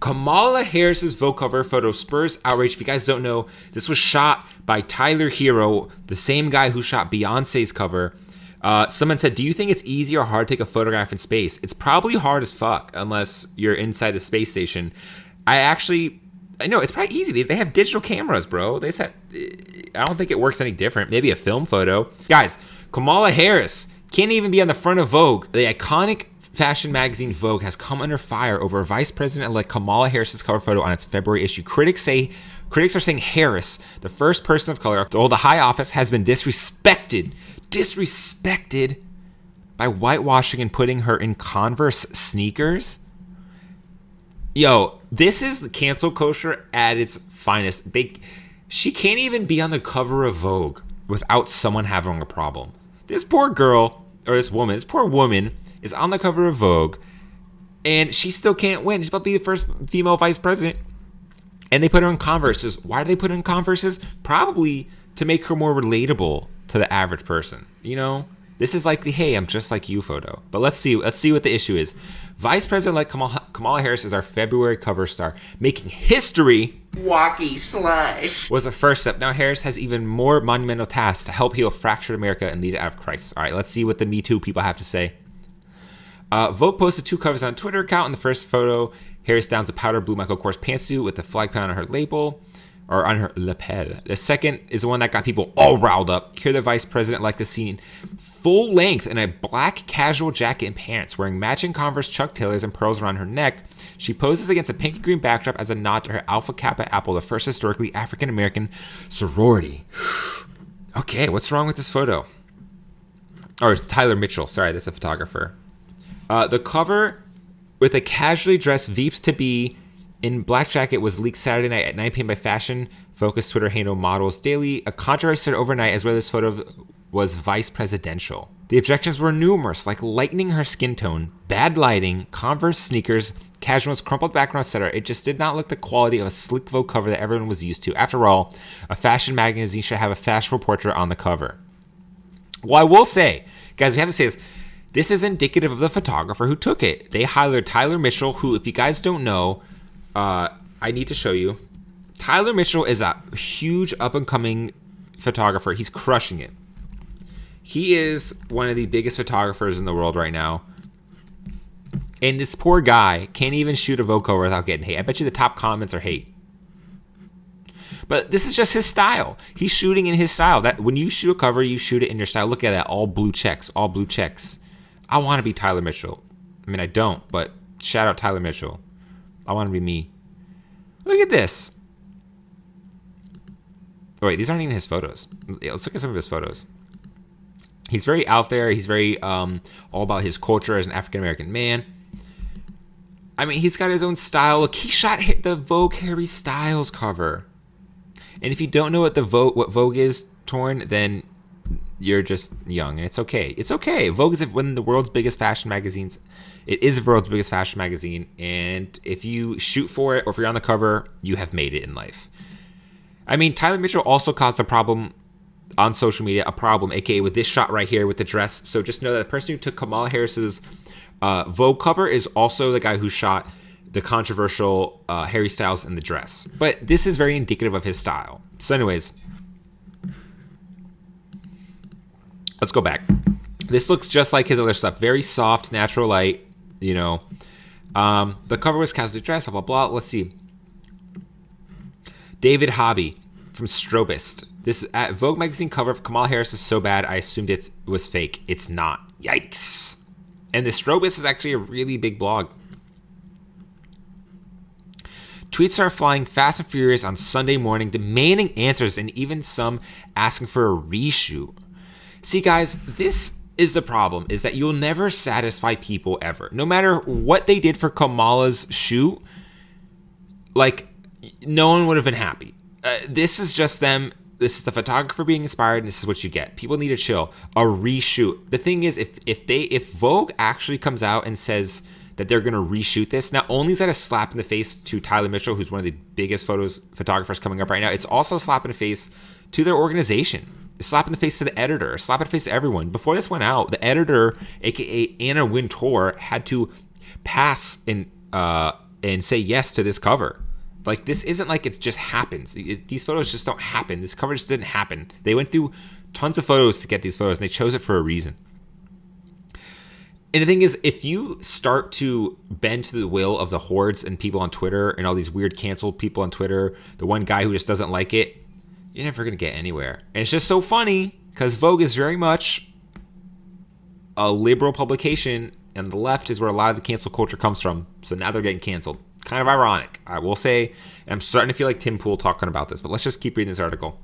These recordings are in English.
Kamala Harris's Vogue cover photo spurs outrage. If you guys don't know, this was shot by Tyler Hero, the same guy who shot Beyonce's cover. Someone said, do you think it's easy or hard to take a photograph in space? It's probably hard as fuck unless you're inside the space station. I know it's probably easy. They have digital cameras, bro. They said, I don't think it works any different. Maybe a film photo. Guys, Kamala Harris can't even be on the front of Vogue. The iconic fashion magazine Vogue has come under fire over Vice President-elect Kamala Harris's cover photo on its February issue. Critics are saying Harris, the first person of color to hold a high office, has been disrespected by whitewashing and putting her in Converse sneakers. Yo, this is the cancel culture at its finest. She can't even be on the cover of Vogue without someone having a problem. This poor girl, or this poor woman, is on the cover of Vogue, and she still can't win. She's about to be the first female vice president, and they put her in Converses. Why do they put her in Converses? Probably to make her more relatable to the average person. You know, this is like the "Hey, I'm just like you" photo. But let's see what the issue is. Vice President-elect Kamala Harris is our February cover star, making history. Walkie slush Was a first step. Now Harris has even more monumental tasks to help heal fractured America and lead it out of crisis. All right, let's see what the Me Too people have to say. Vogue posted 2 covers on a Twitter account. In the first photo, Harris dons a powder blue Michael Kors pantsuit with the flag pin on her label, or on her lapel. The second is the one that got people all riled up. Here, the vice president liked the scene full length in a black casual jacket and pants, wearing matching Converse Chuck Taylors and pearls around her neck. She poses against a pink and green backdrop as a nod to her Alpha Kappa Apple, the first historically African-American sorority. Okay, what's wrong with this photo? Or it's Tyler Mitchell. Sorry, that's a photographer. The cover with a casually dressed Veeps to be in black jacket was leaked Saturday night at 9 p.m. by fashion-focused Twitter handle Models Daily. A controversy started overnight as whether this photo was vice presidential. The objections were numerous, like lightening her skin tone, bad lighting, Converse sneakers, casuals, crumpled background, etc. It just did not look the quality of a slick Vogue cover that everyone was used to. After all, a fashion magazine should have a fashionable portrait on the cover. Well, I will say, guys, we have to say this is indicative of the photographer who took it. They hired Tyler Mitchell, who, if you guys don't know, I need to show you. Tyler Mitchell is a huge up-and-coming photographer. He's crushing it. He is one of the biggest photographers in the world right now. And this poor guy can't even shoot a Vogue cover without getting hate. I bet you the top comments are hate. But this is just his style. He's shooting in his style. That when you shoot a cover, you shoot it in your style. Look at that, all blue checks. I want to be Tyler Mitchell. I mean, I don't, but shout out Tyler Mitchell. I want to be me. Look at this. Oh, wait, these aren't even his photos. Let's look at some of his photos. He's very out there. He's very all about his culture as an African-American man. I mean, he's got his own style. Look, he shot the Vogue Harry Styles cover. And if you don't know what Vogue is, Torn, then you're just young, and it's okay. It's okay. Vogue is one of the world's biggest fashion magazines. It is the world's biggest fashion magazine, and if you shoot for it or if you're on the cover, you have made it in life. I mean, Tyler Mitchell also caused a problem on social media, aka with this shot right here with the dress. So just know that the person who took Kamala Harris's Vogue cover is also the guy who shot the controversial Harry Styles in the dress. But this is very indicative of his style. So anyways, let's go back. This looks just like his other stuff. Very soft, natural light, you know. The cover was casually dressed, blah, blah, blah. Let's see. David Hobby from Strobist. This Vogue magazine cover of Kamala Harris is so bad, I assumed it was fake. It's not. Yikes. And the Strobist is actually a really big blog. Tweets are flying fast and furious on Sunday morning, demanding answers and even some asking for a reshoot. See, guys, this is the problem, is that you'll never satisfy people ever. No matter what they did for Kamala's shoot, like, no one would have been happy. This is just them. This is the photographer being inspired, and this is what you get. People need to chill. A reshoot. The thing is, if Vogue actually comes out and says that they're going to reshoot this, not only is that a slap in the face to Tyler Mitchell, who's one of the biggest photographers coming up right now, it's also a slap in the face to their organization. A slap in the face to the editor. A slap in the face to everyone. Before this went out, the editor, aka Anna Wintour, had to pass and say yes to this cover. Like, this isn't like it just happens. These photos just don't happen. This cover just didn't happen. They went through tons of photos to get these photos, and they chose it for a reason. And the thing is, if you start to bend to the will of the hordes and people on Twitter and all these weird canceled people on Twitter, the one guy who just doesn't like it, you're never going to get anywhere. And it's just so funny because Vogue is very much a liberal publication, and the left is where a lot of the cancel culture comes from. So now they're getting canceled. Kind of ironic, I will say. And I'm starting to feel like Tim Pool talking about this, but let's just keep reading this article.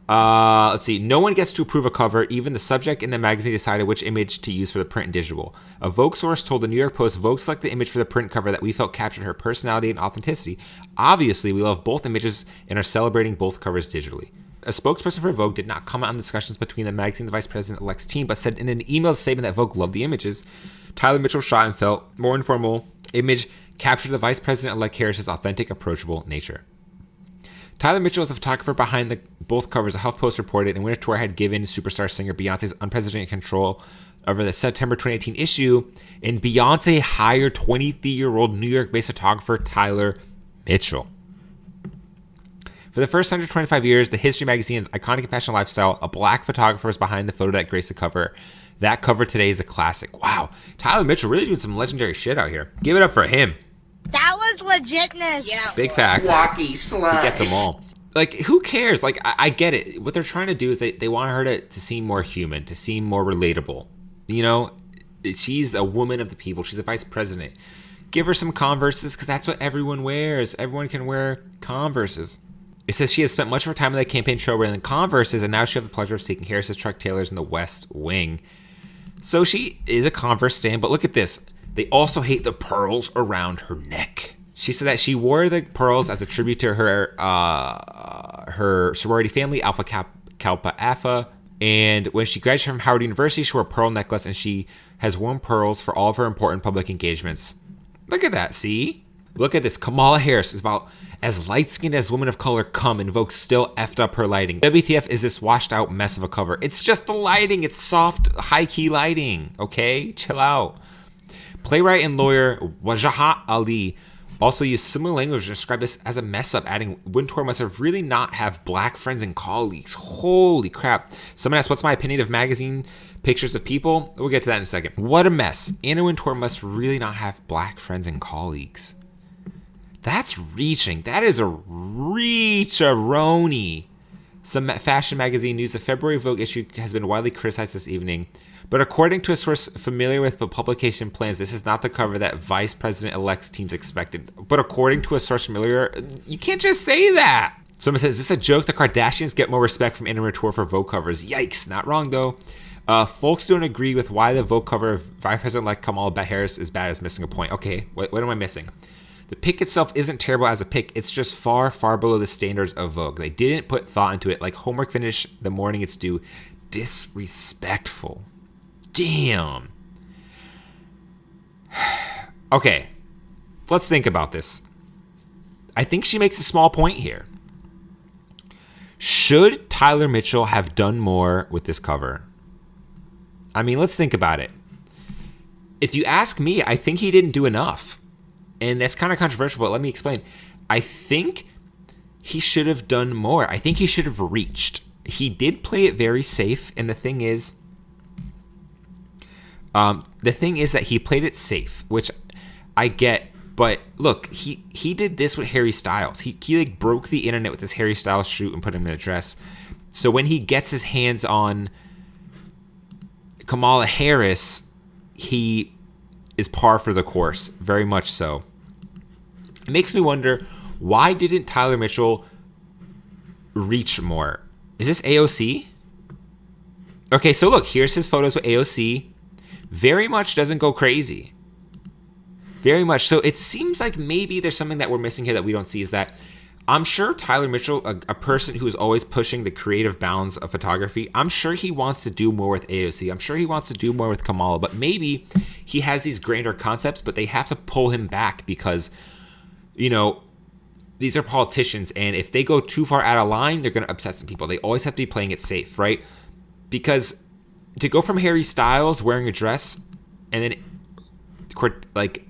Let's see. No one gets to approve a cover. Even the subject in the magazine decided which image to use for the print and digital. A Vogue source told the New York Post Vogue selected the image for the print cover that we felt captured her personality and authenticity. Obviously, we love both images and are celebrating both covers digitally. A spokesperson for Vogue did not comment on discussions between the magazine and the vice president-elect's team, but said in an emailed statement that Vogue loved the images. Tyler Mitchell shot and felt more informal image captured the vice president-elect Harris's authentic, approachable nature. Tyler Mitchell is a photographer behind both covers. A HuffPost reported, and Winter Tour had given superstar singer Beyonce's unprecedented control over the September 2018 issue, and Beyonce hired 23-year-old New York-based photographer Tyler Mitchell. For the first 125 years, the History magazine, iconic fashion lifestyle, a black photographer was behind the photo that graced the cover. That cover today is a classic. Wow, Tyler Mitchell really doing some legendary shit out here. Give it up for him. That was legitness. Yeah. Big facts. Flocky slash. He gets them all. Like, who cares? Like, I get it. What they're trying to do is they want her to seem more human, to seem more relatable. You know, she's a woman of the people. She's a vice president. Give her some Converses because that's what everyone wears. Everyone can wear Converses. It says she has spent much of her time in the campaign show wearing Converses, and now she has the pleasure of taking Harris's Chuck Taylors in the West Wing. So she is a Converse stan, but look at this. They also hate the pearls around her neck. She said that she wore the pearls as a tribute to her sorority family, Alpha Kappa Alpha. And when she graduated from Howard University, she wore a pearl necklace, and she has worn pearls for all of her important public engagements. Look at that, see? Look at this. Kamala Harris is about as light-skinned as women of color come, and Vogue still effed up her lighting. WTF is this washed-out mess of a cover. It's just the lighting. It's soft, high-key lighting, okay? Chill out. Playwright and lawyer Wajahat Ali also used similar language to describe this as a mess-up, adding, Wintour must have really not have black friends and colleagues. Holy crap. Someone asked, what's my opinion of magazine pictures of people? We'll get to that in a second. What a mess. Anna Wintour must really not have black friends and colleagues. That's reaching. That is a reach-a-roni. Some fashion magazine news, the February Vogue issue has been widely criticized this evening. But according to a source familiar with the publication plans, this is not the cover that Vice President-elect's teams expected. But according to a source familiar, you can't just say that. Someone says, is this a joke? The Kardashians get more respect from Anna Wintour for Vogue covers. Yikes. Not wrong, though. Folks don't agree with why the Vogue cover of Vice President-elect Kamala Harris is bad as missing a point. Okay, what am I missing? The pic itself isn't terrible as a pic. It's just far, far below the standards of Vogue. They didn't put thought into it. Like homework finish the morning it's due. Disrespectful. Damn. Okay, let's think about this. I think she makes a small point here. Should Tyler Mitchell have done more with this cover? I mean, let's think about it. If you ask me, I think he didn't do enough. And that's kind of controversial, but let me explain. I think he should have done more. I think he should have reached. He did play it very safe, and the thing is that he played it safe, which I get. But look, he did this with Harry Styles. He like broke the internet with this Harry Styles shoot and put him in a dress. So when he gets his hands on Kamala Harris, he is par for the course, very much so. It makes me wonder, why didn't Tyler Mitchell reach more? Is this AOC? Okay, so look, here's his photos with AOC. Very much doesn't go crazy. Very much. So it seems like maybe there's something that we're missing here that we don't see, is that I'm sure Tyler Mitchell, a person who is always pushing the creative bounds of photography, I'm sure he wants to do more with AOC. I'm sure he wants to do more with Kamala, but maybe he has these grander concepts, but they have to pull him back because, you know, these are politicians, and if they go too far out of line, they're going to upset some people. They always have to be playing it safe, right? Because to go from Harry Styles wearing a dress and then, like,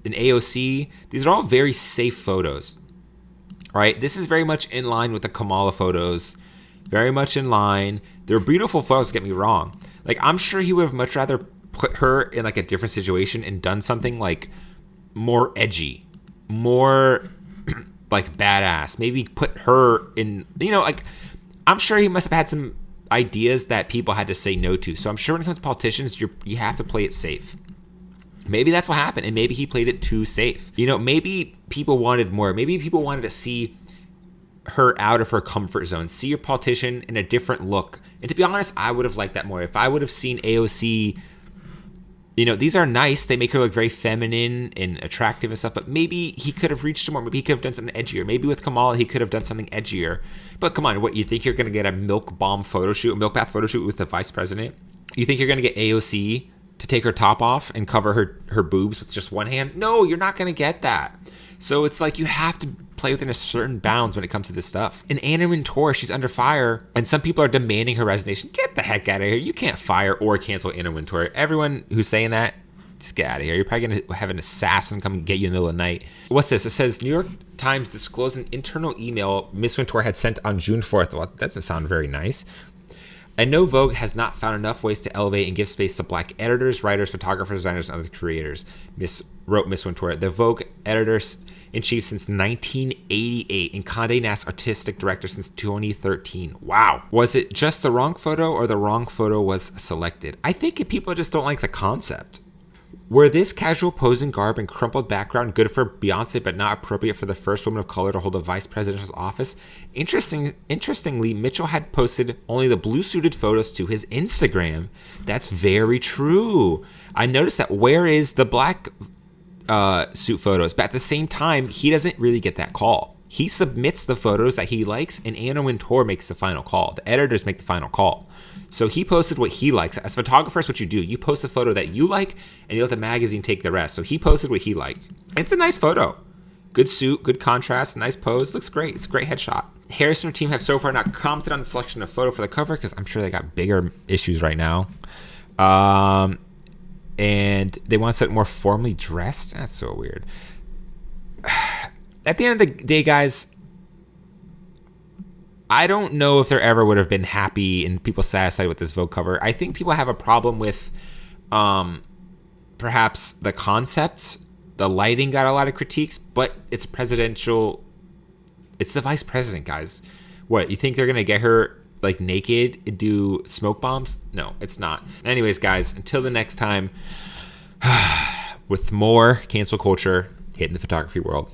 an AOC. These are all very safe photos. All right, this is very much in line with the Kamala photos. Very much in line. They're beautiful photos, get me wrong. Like, I'm sure he would have much rather put her in like a different situation and done something like more edgy, more like badass. Maybe put her in, like, I'm sure he must have had some ideas that people had to say no to. So I'm sure when it comes to politicians, you have to play it safe. Maybe that's what happened, and maybe he played it too safe. Maybe people wanted more. Maybe people wanted to see her out of her comfort zone, see your politician in a different look. And to be honest, I would have liked that more. If I would have seen AOC, these are nice. They make her look very feminine and attractive and stuff, but maybe he could have reached more. Maybe he could have done something edgier. Maybe with Kamala, he could have done something edgier. But come on, what, you think you're going to get a milk bath photo shoot with the vice president? You think you're going to get AOC to take her top off and cover her boobs with just one hand? No, you're not going to get that. So it's like you have to play within a certain bounds when it comes to this stuff. And Anna Wintour, she's under fire, and some people are demanding her resignation. Get the heck out of here. You can't fire or cancel Anna Wintour. Everyone who's saying that, just get out of here. You're probably going to have an assassin come and get you in the middle of the night. What's this? It says, New York Times disclosed an internal email Miss Wintour had sent on June 4th. Well, that doesn't sound very nice. I know Vogue has not found enough ways to elevate and give space to black editors, writers, photographers, designers, and other creators, wrote Miss Wintour. The Vogue editor-in-chief since 1988 and Condé Nast artistic director since 2013. Wow. Was it just the wrong photo or the wrong photo was selected? I think people just don't like the concept. Were this casual posing garb and crumpled background good for Beyonce but not appropriate for the first woman of color to hold a vice presidential office? Interestingly, Mitchell had posted only the blue-suited photos to his Instagram. That's very true. I noticed that. Where is the black suit photos? But at the same time, he doesn't really get that call. He submits the photos that he likes, and Anna Wintour makes the final call. The editors make the final call. So he posted what he likes. As photographers, what you do, you post a photo that you like, and you let the magazine take the rest. So he posted what he liked. It's a nice photo. Good suit, good contrast, nice pose. Looks great. It's a great headshot. Harris and her team have so far not commented on the selection of photo for the cover because I'm sure they got bigger issues right now. And they want to set more formally dressed. That's so weird. At the end of the day, guys, I don't know if there ever would have been happy and people satisfied with this Vogue cover. I think people have a problem with perhaps the concept. The lighting got a lot of critiques, but it's presidential. It's the vice president, guys. What, you think they're going to get her like naked and do smoke bombs? No, it's not. Anyways, guys, until the next time, with more cancel culture hitting the photography world.